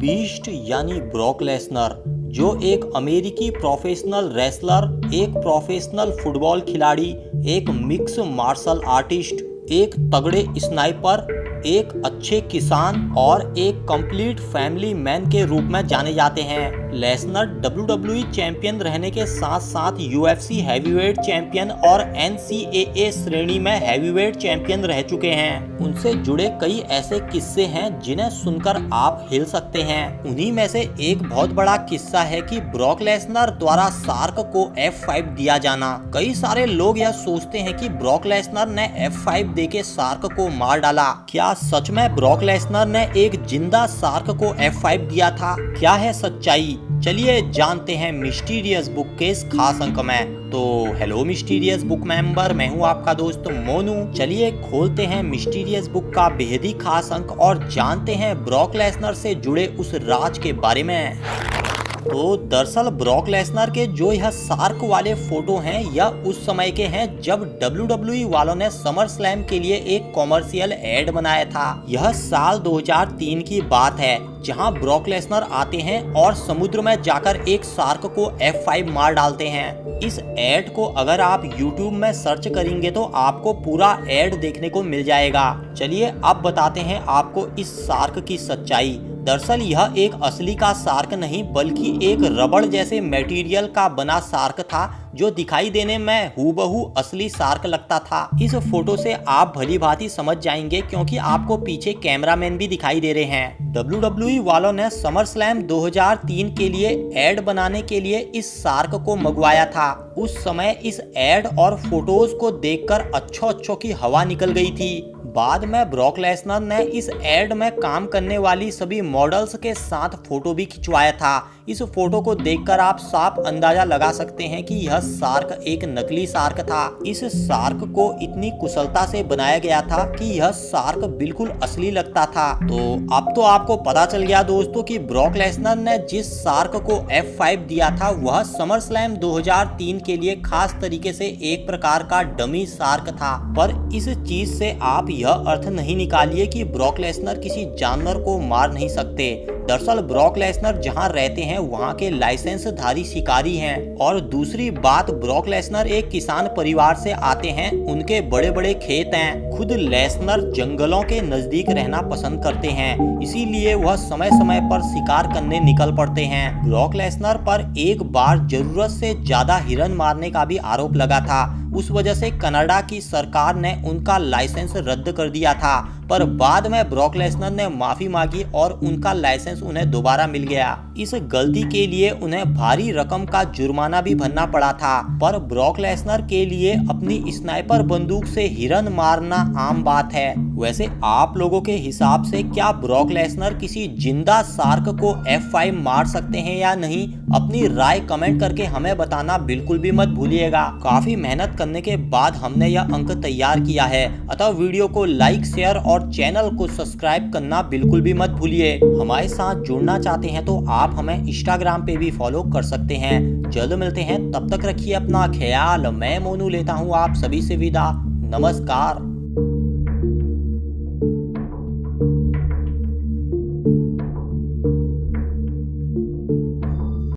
Beast यानी Brock Lesnar, जो एक अमेरिकी प्रोफेशनल रेसलर, एक प्रोफेशनल फुटबॉल खिलाड़ी, एक मिक्स मार्शल आर्टिस्ट, एक तगड़े स्नाइपर, एक अच्छे किसान और एक कंप्लीट फैमिली मैन के रूप में जाने जाते हैं। लेसनर WWE चैंपियन रहने के साथ साथ UFC हैवीवेट चैंपियन और NCAA श्रेणी में हैवीवेट चैंपियन रह चुके हैं। उनसे जुड़े कई ऐसे किस्से हैं जिन्हें सुनकर आप हिल सकते हैं। उन्हीं में से एक बहुत बड़ा किस्सा है कि ब्रॉक लेसनर द्वारा शार्क को F5 दिया जाना। कई सारे लोग यह सोचते हैं कि ब्रॉक लेसनर ने F5 देके शार्क को मार डाला। क्या सच में ब्रॉक लेसनर ने एक जिंदा शार्क को F5 दिया था? क्या है सच्चाई? चलिए जानते हैं मिस्टीरियस बुक के इस खास अंक में। तो हेलो मिस्टीरियस बुक मेंबर, मैं हूं आपका दोस्त मोनू। चलिए खोलते हैं मिस्टीरियस बुक का बेहद ही खास अंक और जानते हैं ब्रॉक लेसनर से जुड़े उस राज के बारे में। तो दरअसल ब्रॉक लेसनर के जो यह शार्क वाले फोटो हैं यह उस समय के हैं जब WWE वालों ने समर स्लैम के लिए एक कॉमर्शियल एड बनाया था। यह साल 2003 की बात है, जहां ब्रॉक लेसनर आते हैं और समुद्र में जाकर एक शार्क को F5 मार डालते हैं। इस एड को अगर आप YouTube में सर्च करेंगे तो आपको पूरा एड देखने को मिल जाएगा। चलिए अब बताते हैं आपको इस शार्क की सच्चाई। दरअसल यह एक असली का शार्क नहीं बल्कि एक रबड़ जैसे मटेरियल का बना शार्क था, जो दिखाई देने में हूबहू असली शार्क लगता था। इस फोटो से आप भली भांति समझ जाएंगे क्योंकि आपको पीछे कैमरामैन भी दिखाई दे रहे हैं। WWE वालों ने समर स्लैम 2003 के लिए एड बनाने के लिए इस शार्क को मंगवाया था। उस समय इस एड और फोटोज को देखकर अच्छों की हवा निकल गई थी। बाद में ब्रॉक लेसनर ने इस एड में काम करने वाली सभी मॉडल्स के साथ फोटो भी खिंचवाया था। इस फोटो को देखकर आप साफ अंदाजा लगा सकते हैं कि यह शार्क एक नकली शार्क था। इस शार्क को इतनी कुशलता से बनाया गया था कि यह शार्क बिल्कुल असली लगता था। तो अब तो आपको पता चल गया दोस्तों कि ब्रॉक लेसनर ने जिस शार्क को F5 दिया था वह समर स्लैम 2003 के लिए खास तरीके से एक प्रकार का डमी शार्क था। पर इस चीज से आप यह अर्थ नहीं निकालिए कि ब्रॉक लेसनर किसी जानवर को मार नहीं सकते। दरअसल ब्रॉक लेसनर जहां रहते हैं वहां के लाइसेंसधारी शिकारी हैं। और दूसरी बात, ब्रॉक लेसनर एक किसान परिवार से आते हैं, उनके बड़े बड़े खेत हैं। खुद लेसनर जंगलों के नजदीक रहना पसंद करते हैं, इसीलिए वह समय समय पर शिकार करने निकल पड़ते हैं। ब्रॉक लेसनर पर एक बार जरूरत से ज्यादा हिरन मारने का भी आरोप लगा था। उस वजह से कनाडा की सरकार ने उनका लाइसेंस रद्द कर दिया था, पर बाद में ब्रॉक लेसनर ने माफी मांगी और उनका लाइसेंस उन्हें दोबारा मिल गया। इस गलती के लिए उन्हें भारी रकम का जुर्माना भी भरना पड़ा था। पर ब्रॉक लेसनर के लिए अपनी स्नाइपर बंदूक से हिरन मारना आम बात है। वैसे आप लोगों के हिसाब से क्या ब्रॉक लेसनर किसी जिंदा शार्क को F5 मार सकते हैं या नहीं? अपनी राय कमेंट करके हमें बताना बिल्कुल भी मत भूलिएगा। काफी मेहनत करने के बाद हमने यह अंक तैयार किया है, अतः वीडियो को लाइक, शेयर और चैनल को सब्सक्राइब करना बिल्कुल भी मत भूलिए। हमारे साथ जुड़ना चाहते हैं तो आप हमें इंस्टाग्राम पे भी फॉलो कर सकते हैं। जल्द मिलते हैं, तब तक रखिए अपना ख्याल। मैं मोनू लेता हूँ आप सभी से विदा। नमस्कार।